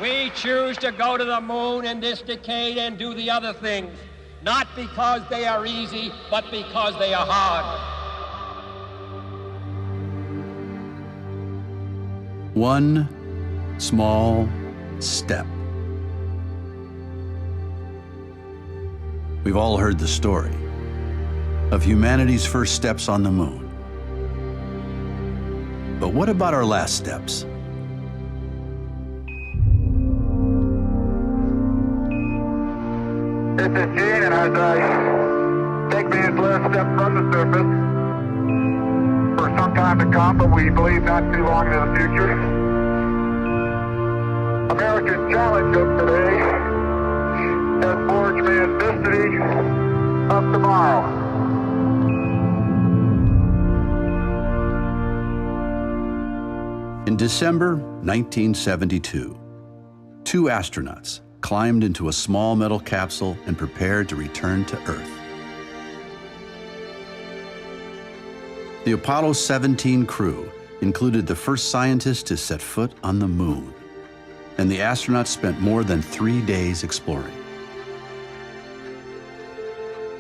We choose to go to the moon in this decade and do the other things, not because they are easy, but because they are hard. One small step. We've all heard the story of humanity's first steps on the moon. But what about our last steps? This is Gene, and as I take man's last step from the surface for some time to come, but we believe not too long into the future, America's challenge of today has forged man's destiny of tomorrow. In December 1972, two astronauts climbed into a small metal capsule and prepared to return to Earth. The Apollo 17 crew included the first scientists to set foot on the moon, and the astronauts spent more than 3 days exploring.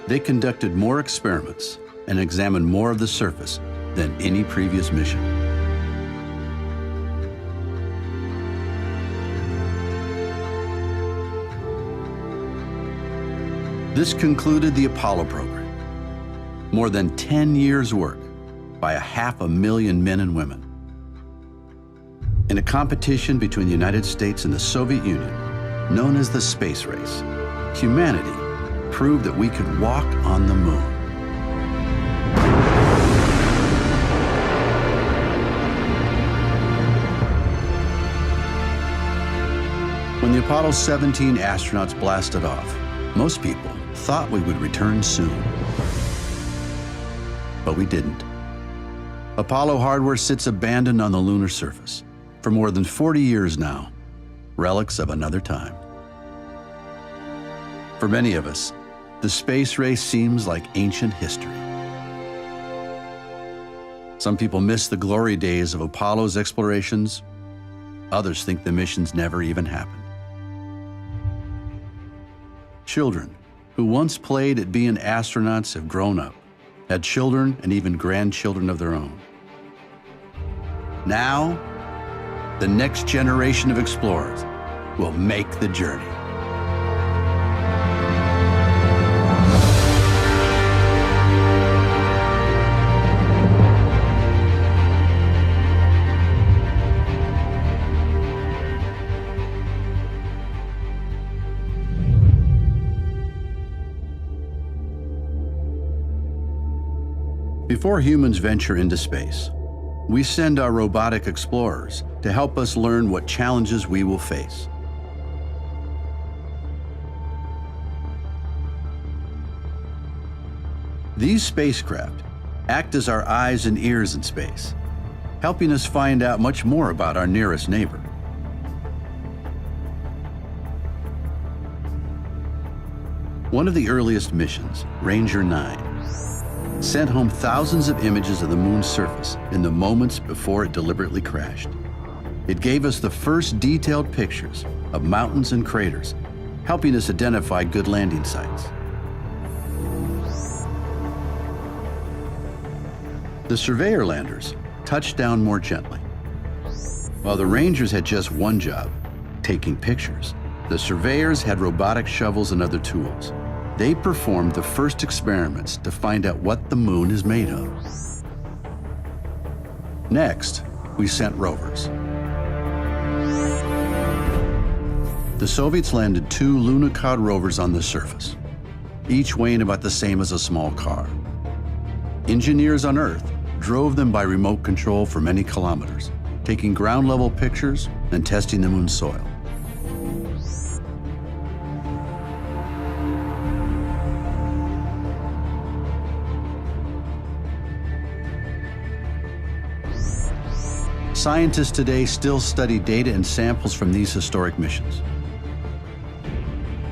They conducted more experiments and examined more of the surface than any previous mission. This concluded the Apollo program. More than 10 years' work by 500,000 men and women. In a competition between the United States and the Soviet Union, known as the space race, humanity proved that we could walk on the moon. When the Apollo 17 astronauts blasted off, most people thought we would return soon. But we didn't. Apollo hardware sits abandoned on the lunar surface for more than 40 years now, relics of another time. For many of us, the space race seems like ancient history. Some people miss the glory days of Apollo's explorations. Others think the missions never even happened. Children who once played at being astronauts have grown up, had children and even grandchildren of their own. Now, the next generation of explorers will make the journey. Before humans venture into space, we send our robotic explorers to help us learn what challenges we will face. These spacecraft act as our eyes and ears in space, helping us find out much more about our nearest neighbor. One of the earliest missions, Ranger 9, sent home thousands of images of the moon's surface in the moments before it deliberately crashed. It gave us the first detailed pictures of mountains and craters, helping us identify good landing sites. The Surveyor landers touched down more gently. While the Rangers had just one job, taking pictures, the Surveyors had robotic shovels and other tools. They performed the first experiments to find out what the moon is made of. Next, we sent rovers. The Soviets landed 2 Lunokhod rovers on the surface, each weighing about the same as a small car. Engineers on Earth drove them by remote control for many kilometers, taking ground-level pictures and testing the moon's soil. Scientists today still study data and samples from these historic missions.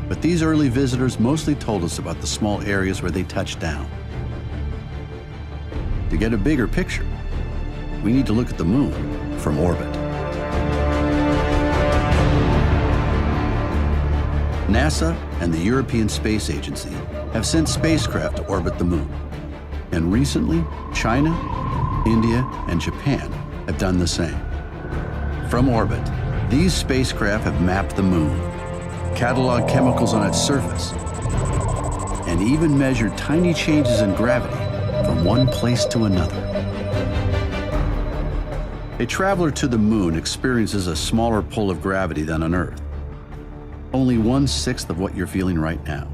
But these early visitors mostly told us about the small areas where they touched down. To get a bigger picture, we need to look at the moon from orbit. NASA and the European Space Agency have sent spacecraft to orbit the moon. And recently, China, India, and Japan have done the same. From orbit, these spacecraft have mapped the moon, cataloged chemicals on its surface, and even measured tiny changes in gravity from one place to another. A traveler to the moon experiences a smaller pull of gravity than on Earth, only 1/6 of what you're feeling right now.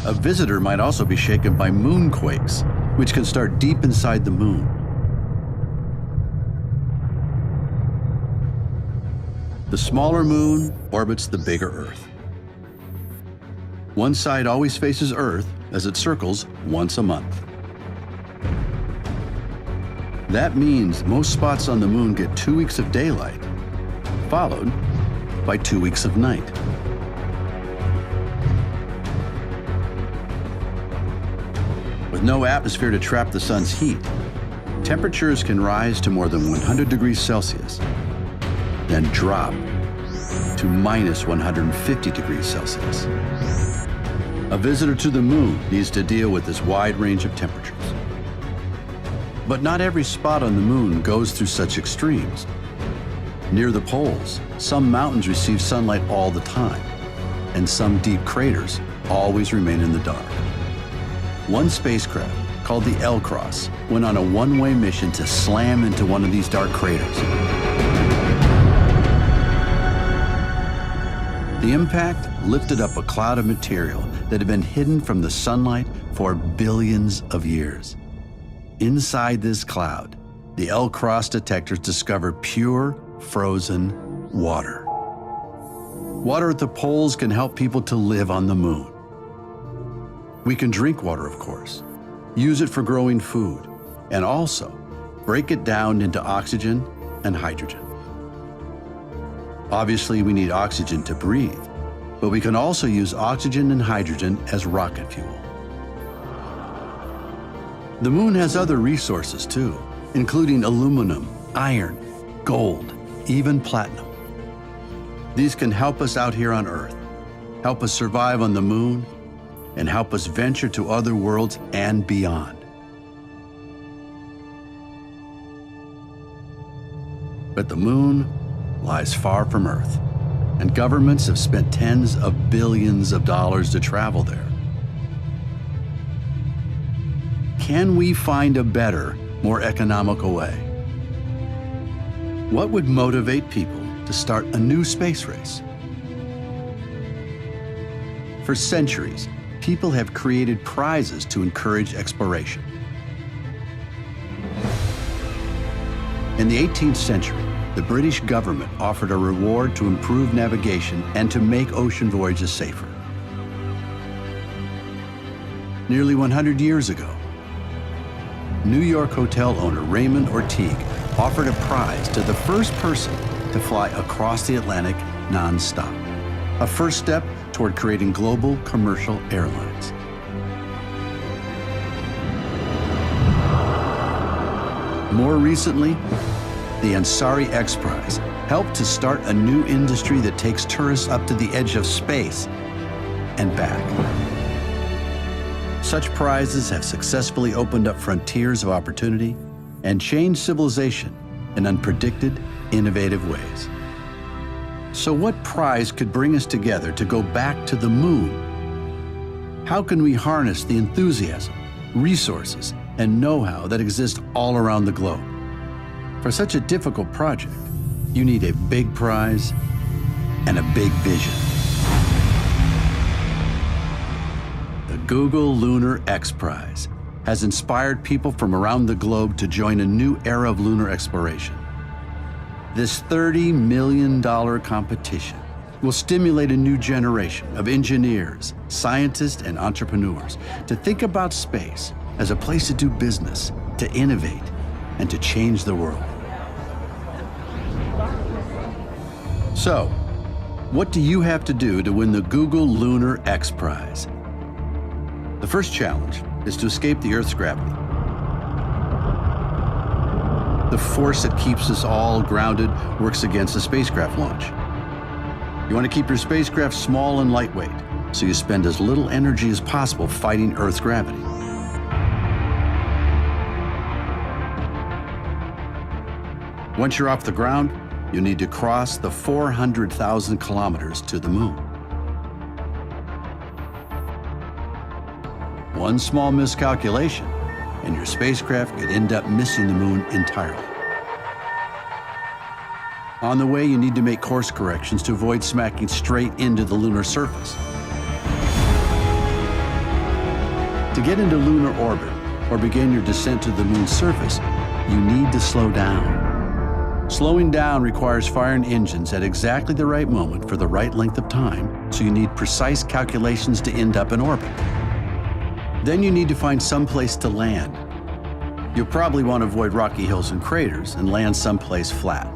A visitor might also be shaken by moonquakes, which can start deep inside the moon. The smaller moon orbits the bigger Earth. One side always faces Earth as it circles once a month. That means most spots on the moon get 2 weeks of daylight, followed by 2 weeks of night. With no atmosphere to trap the sun's heat, temperatures can rise to more than 100 degrees Celsius, then drop to minus 150 degrees Celsius. A visitor to the moon needs to deal with this wide range of temperatures. But not every spot on the moon goes through such extremes. Near the poles, some mountains receive sunlight all the time, and some deep craters always remain in the dark. One spacecraft, called the L-Cross, went on a one-way mission to slam into one of these dark craters. The impact lifted up a cloud of material that had been hidden from the sunlight for billions of years. Inside this cloud, the L-Cross detectors discovered pure, frozen water. Water at the poles can help people to live on the moon. We can drink water, of course, use it for growing food, and also break it down into oxygen and hydrogen. Obviously, we need oxygen to breathe, but we can also use oxygen and hydrogen as rocket fuel. The moon has other resources too, including aluminum, iron, gold, even platinum. These can help us out here on Earth, help us survive on the moon, and help us venture to other worlds and beyond. But the moon lies far from Earth, and governments have spent tens of billions of dollars to travel there. Can we find a better, more economical way? What would motivate people to start a new space race? For centuries, people have created prizes to encourage exploration. In the 18th century, the British government offered a reward to improve navigation and to make ocean voyages safer. Nearly 100 years ago, New York hotel owner Raymond Ortigue offered a prize to the first person to fly across the Atlantic non-stop, a first step toward creating global commercial airlines. More recently, the Ansari X Prize helped to start a new industry that takes tourists up to the edge of space and back. Such prizes have successfully opened up frontiers of opportunity and changed civilization in unpredicted, innovative ways. So what prize could bring us together to go back to the moon? How can we harness the enthusiasm, resources, and know-how that exist all around the globe? For such a difficult project, you need a big prize and a big vision. The Google Lunar X Prize has inspired people from around the globe to join a new era of lunar exploration. This $30 million competition will stimulate a new generation of engineers, scientists, and entrepreneurs to think about space as a place to do business, to innovate, and to change the world. So, what do you have to do to win the Google Lunar X Prize? The first challenge is to escape the Earth's gravity. The force that keeps us all grounded works against a spacecraft launch. You want to keep your spacecraft small and lightweight, so you spend as little energy as possible fighting Earth's gravity. Once you're off the ground, you need to cross the 400,000 kilometers to the moon. One small miscalculation, and your spacecraft could end up missing the moon entirely. On the way, you need to make course corrections to avoid smacking straight into the lunar surface. To get into lunar orbit or begin your descent to the moon's surface, you need to slow down. Slowing down requires firing engines at exactly the right moment for the right length of time, so you need precise calculations to end up in orbit. Then you need to find some place to land. You'll probably want to avoid rocky hills and craters and land someplace flat.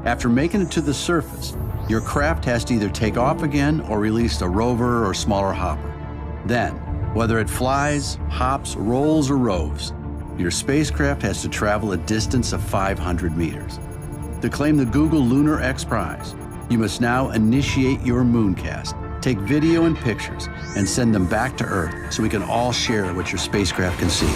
After making it to the surface, your craft has to either take off again or release a rover or smaller hopper. Then, whether it flies, hops, rolls, or roves, your spacecraft has to travel a distance of 500 meters. To claim the Google Lunar X Prize, you must now initiate your mooncast, take video and pictures, and send them back to Earth so we can all share what your spacecraft can see.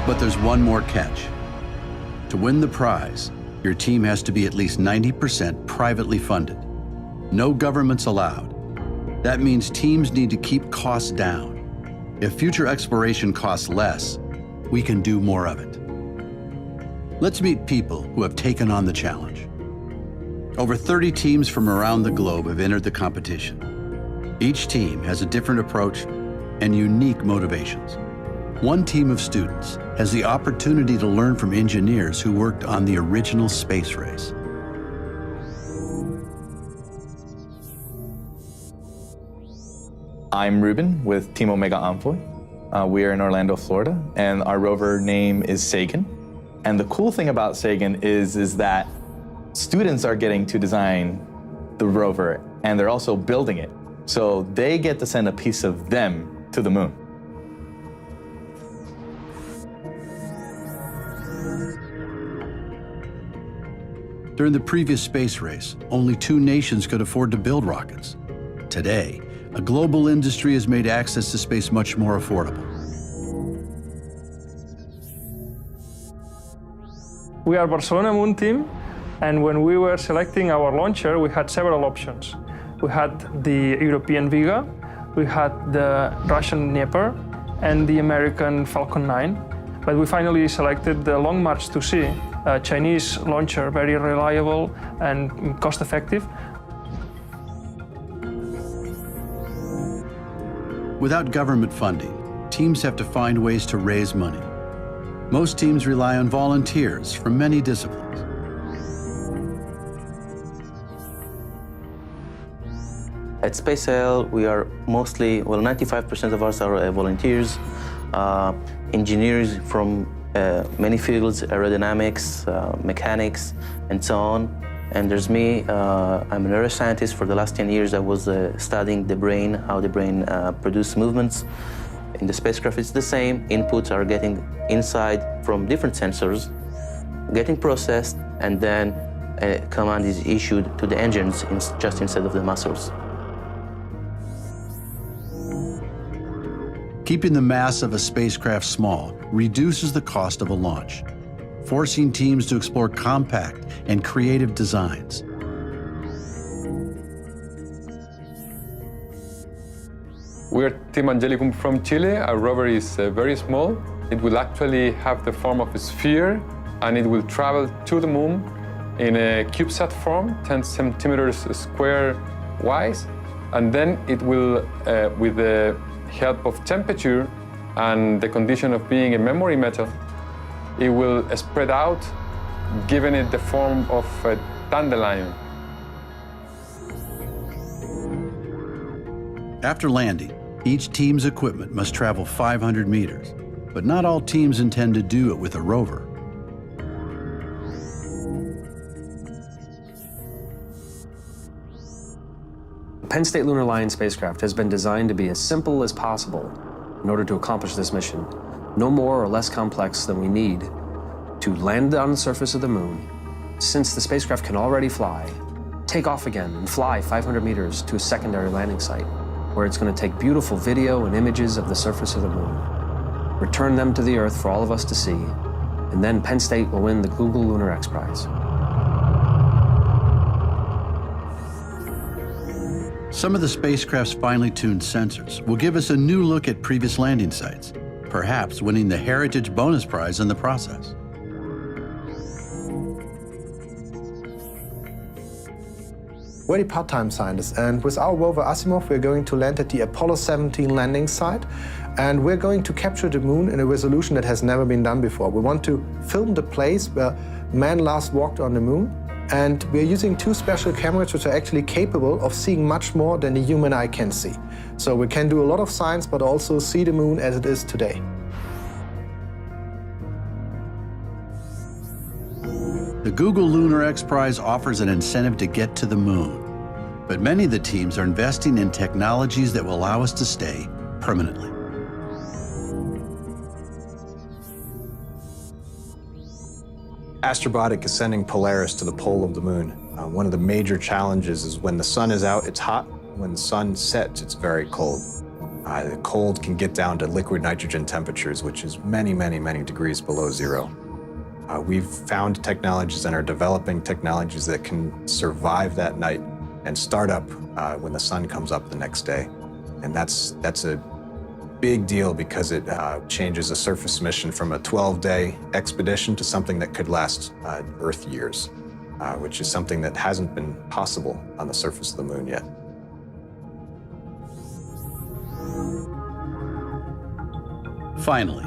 But there's one more catch. To win the prize, your team has to be at least 90% privately funded. No governments allowed. That means teams need to keep costs down. If future exploration costs less, we can do more of it. Let's meet people who have taken on the challenge. Over 30 teams from around the globe have entered the competition. Each team has a different approach and unique motivations. One team of students has the opportunity to learn from engineers who worked on the original space race. I'm Ruben with Team Omega Envoy. We are in Orlando, Florida, and our rover name is Sagan. And the cool thing about Sagan is that students are getting to design the rover, and they're also building it. So they get to send a piece of them to the moon. During the previous space race, only 2 nations could afford to build rockets. Today, a global industry has made access to space much more affordable. We are Barcelona Moon Team, and when we were selecting our launcher, we had several options. We had the European Vega, we had the Russian Dnieper, and the American Falcon 9. But we finally selected the Long March 2C, a Chinese launcher, very reliable and cost-effective. Without government funding, teams have to find ways to raise money. Most teams rely on volunteers from many disciplines. At SpaceL, we are mostly, 95% of us are volunteers, engineers from many fields, aerodynamics, mechanics, and so on. And there's me, I'm a neuroscientist. For the last 10 years, I was studying the brain, how the brain produces movements. In the spacecraft, it's the same. Inputs are getting inside from different sensors, getting processed, and then a command is issued to the engines just instead of the muscles. Keeping the mass of a spacecraft small reduces the cost of a launch, forcing teams to explore compact and creative designs. We're Team Angelicum from Chile. Our rover is very small. It will actually have the form of a sphere, and it will travel to the moon in a CubeSat form, 10 centimeters square wise. And then it will, with the help of temperature and the condition of being a memory metal, it will spread out, giving it the form of a dandelion. After landing, each team's equipment must travel 500 meters, but not all teams intend to do it with a rover. The Penn State Lunar Lion spacecraft has been designed to be as simple as possible. in order to accomplish this mission, no more or less complex than we need to land on the surface of the moon, since the spacecraft can already fly, take off again and fly 500 meters to a secondary landing site, where it's going to take beautiful video and images of the surface of the moon, return them to the Earth for all of us to see, and then Penn State will win the Google Lunar X Prize. Some of the spacecraft's finely tuned sensors will give us a new look at previous landing sites, perhaps winning the Heritage Bonus Prize in the process. We're the part-time scientists, and with our rover Asimov, we're going to land at the Apollo 17 landing site, and we're going to capture the moon in a resolution that has never been done before. We want to film the place where man last walked on the moon, and we're using two special cameras which are actually capable of seeing much more than the human eye can see. So we can do a lot of science, but also see the moon as it is today. The Google Lunar X Prize offers an incentive to get to the moon, but many of the teams are investing in technologies that will allow us to stay permanently. Astrobotic is sending Polaris to the pole of the moon. One of the major challenges is when the sun is out, it's hot. When the sun sets, it's very cold. The cold can get down to liquid nitrogen temperatures, which is many, many, many degrees below zero. We've found technologies and are developing technologies that can survive that night and start up when the sun comes up the next day. And that's a big deal because it changes a surface mission from a 12-day expedition to something that could last Earth years, which is something that hasn't been possible on the surface of the moon yet. Finally,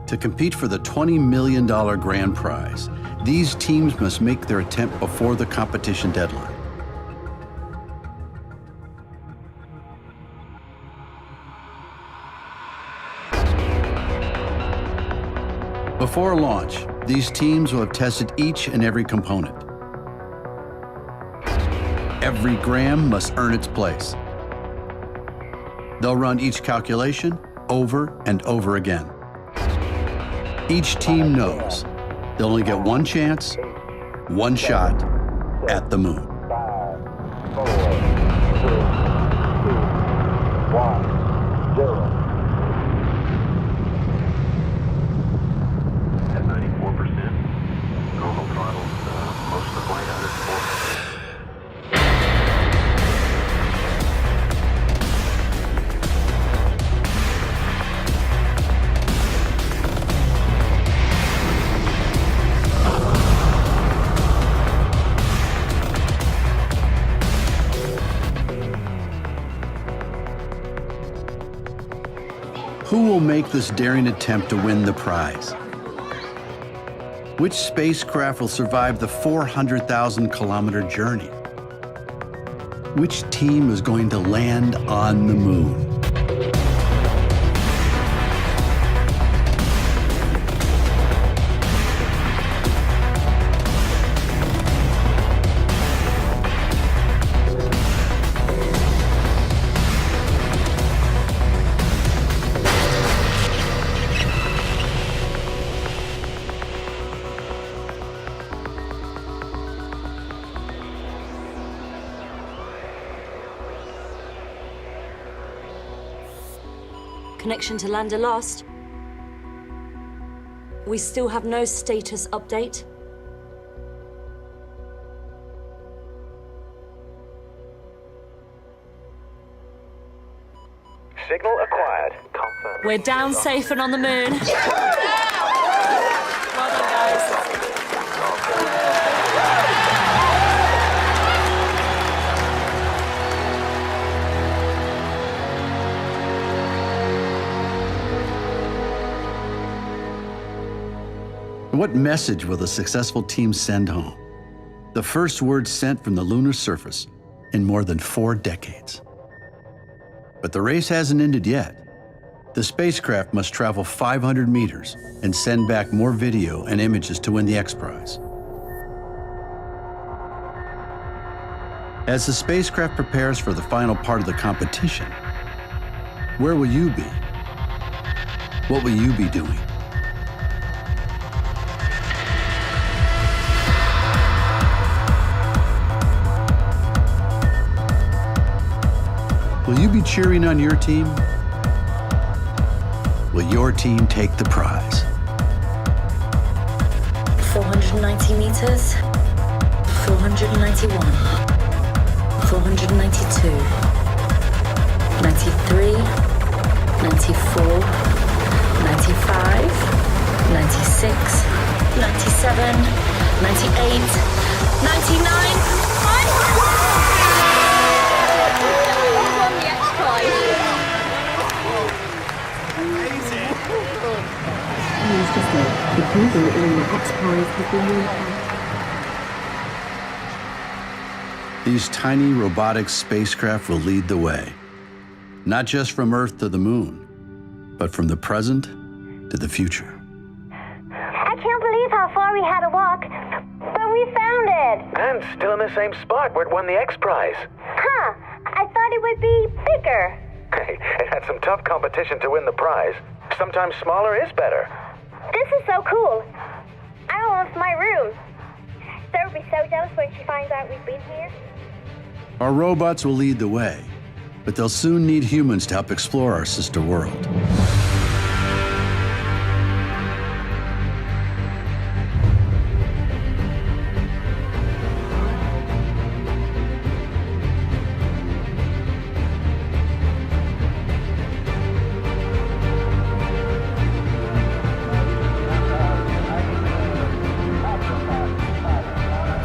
to compete for the $20 million grand prize, these teams must make their attempt before the competition deadline. Before launch, these teams will have tested each and every component. Every gram must earn its place. They'll run each calculation over and over again. Each team knows they'll only get one chance, one shot at the moon. 5, 4, 3, 2, 1, 0. At 94%, normal throttles, most of the flight under 4%. Who will make this daring attempt to win the prize? Which spacecraft will survive the 400,000-kilometer journey? Which team is going to land on the moon? Connection to lander lost. We still have no status update. Signal acquired. Confirmed. We're down safe and on the moon. Well done, guys. What message will the successful team send home? The first word sent from the lunar surface in more than 4 decades. But the race hasn't ended yet. The spacecraft must travel 500 meters and send back more video and images to win the X Prize. As the spacecraft prepares for the final part of the competition, where will you be? What will you be doing? Will you be cheering on your team? Will your team take the prize? 490 meters, 491, 492, 93, 94, 95, 96, 97, 98, 99. These tiny robotic spacecraft will lead the way, not just from Earth to the moon, but from the present to the future. I can't believe how far we had to walk, but we found it. And still in the same spot where it won the X Prize. Huh, I thought it would be bigger. Hey, it had some tough competition to win the prize. Sometimes smaller is better. This is so cool. I love my room. Sarah will be so jealous when she finds out we've been here. Our robots will lead the way, but they'll soon need humans to help explore our sister world.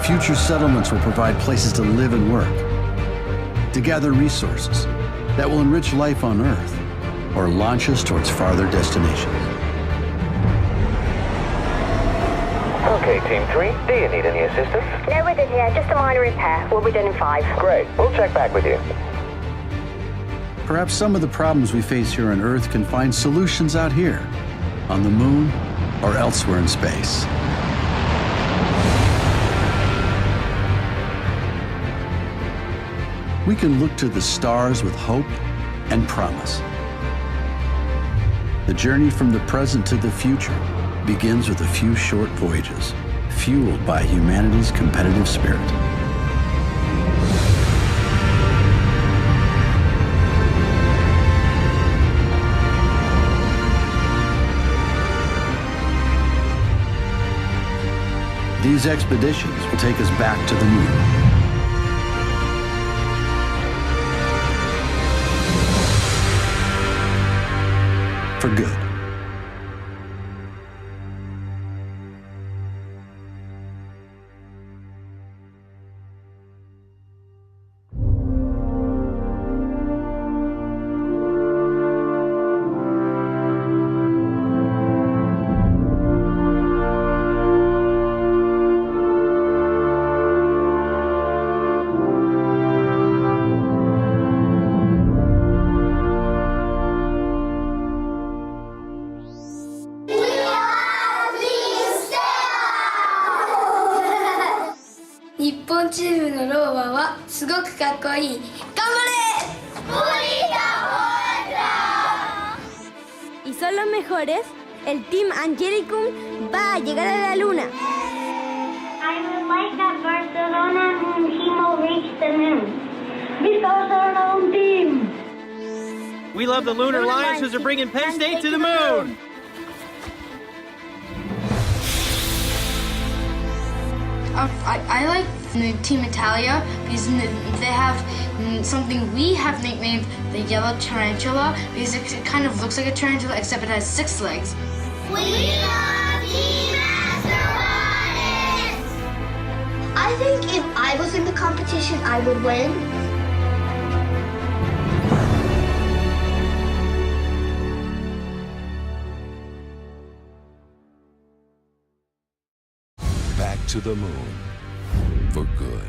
Future settlements will provide places to live and work, to gather resources that will enrich life on Earth or launch us towards farther destinations. Okay, Team 3, do you need any assistance? No, we're done here. Just a minor repair. We'll be done in 5. Great, we'll check back with you. Perhaps some of the problems we face here on Earth can find solutions out here, on the moon or elsewhere in space. We can look to the stars with hope and promise. The journey from the present to the future begins with a few short voyages, fueled by humanity's competitive spirit. These expeditions will take us back to the moon. For good. Y son los mejores. El Team Angelicum va a llegar a la luna. I would like that Barcelona moon team will reach the moon. Because our own team. We love the Lunar Lions because they're bringing Penn State to the moon. I like the Team Italia because they have something we have nicknamed the yellow tarantula because it kind of looks like a tarantula except it has 6 legs. We love Team Astronauts! I think if I was in the competition, I would win. Back to the moon for good.